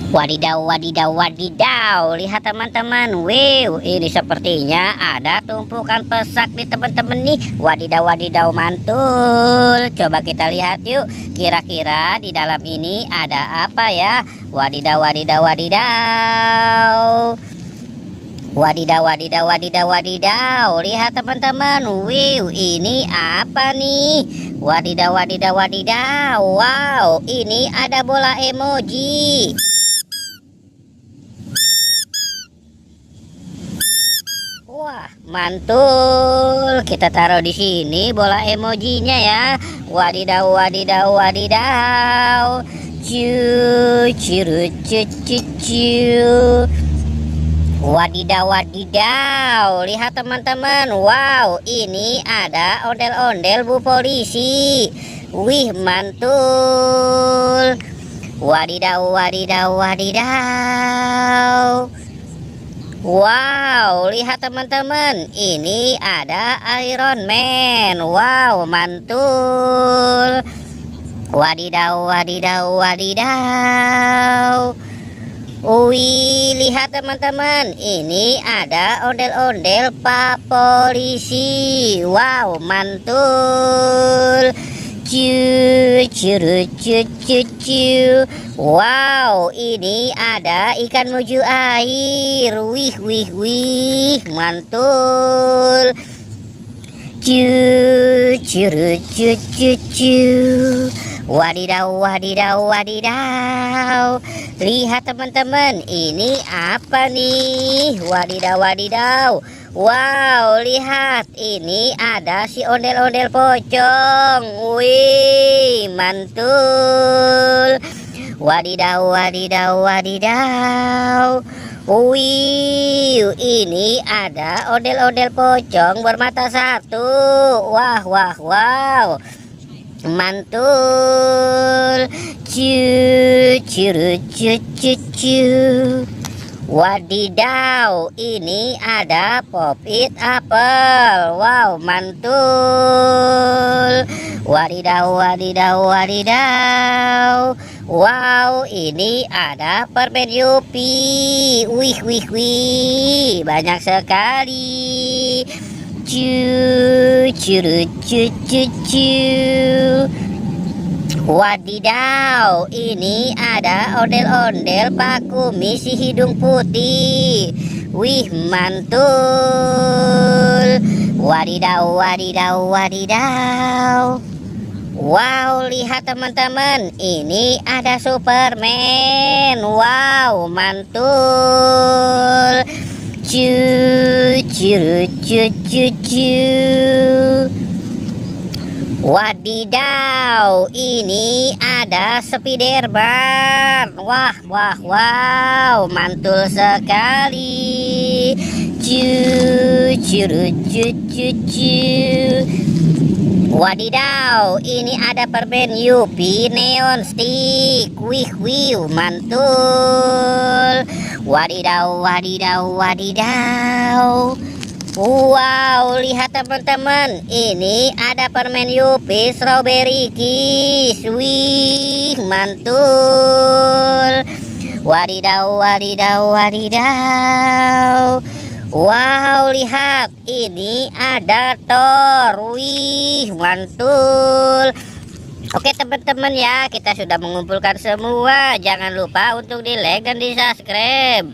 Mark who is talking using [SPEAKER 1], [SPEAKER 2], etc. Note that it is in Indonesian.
[SPEAKER 1] Wadidaw, wadidaw, wadidaw. Lihat teman-teman. Wow, ini sepertinya ada tumpukan pesak di teman-teman nih. Wadidaw, wadidaw, mantul. Coba kita lihat yuk. Kira-kira di dalam ini ada apa ya? Wadidaw, wadidaw, wadidaw. Wadidaw, wadidaw, wadidaw, wadidaw. Lihat teman-teman. Wow, ini apa nih? Wadidaw, wadidaw, wadidaw. Wow, ini ada bola emoji. Wah, mantul. Kita taruh di sini bola emojinya ya. Wadidaw, wadidaw, wadidaw. Ciu, ciru, ciu. Wadidaw, wadidaw. Lihat teman-teman. Wow, ini ada ondel-ondel Bu Polisi. Wih, mantul. Wadidaw, wadidaw, wadidaw. Wow, lihat teman-teman, ini ada Iron Man. Wow, mantul. Wadidaw, wadidaw, wadidaw. Wih, lihat teman-teman, ini ada ondel-ondel Pak Polisi. Wow, mantul. Ciu. Wow, ini ada ikan muju air. Wih, mantul. Ciu. Wadidaw, wadidaw, wadidaw. Lihat teman-teman, ini apa nih? Wadidaw, wadidaw. Wow, lihat, ini ada si ondel-ondel pocong. Wih, mantul. Wadidaw, wadidaw, wadidaw. Wih, ini ada ondel-ondel pocong bermata satu. Wow, mantul. Ciu. Wadidaw, ini ada pop-it apel. Wow, mantul. Wadidaw, wadidaw, wadidaw. Wow, ini ada permen Yupi. Wih, banyak sekali. Ciu. Wadidaw, ini ada ondel-ondel Pak Kumis si hidung putih. Wih, mantul. Wadidaw, wadidaw, wadidaw. Wow, lihat teman-teman, ini ada Superman. Wow, mantul. Ciu. Wadidaw, ini ada Spiderman. Wow, mantul sekali. Ciu. Wadidaw, ini ada permen Yupi neon stick. Wih, mantul. Wadidaw, wadidaw, wadidaw. Wow, lihat teman-teman, ini ada permen Yupi strawberry kiss. Wih, mantul. Wadidaw, wadidaw, wadidaw. Wow, lihat, ini ada Thor. Wih, mantul. Oke teman-teman ya, kita sudah mengumpulkan semua. Jangan lupa untuk di like dan di subscribe.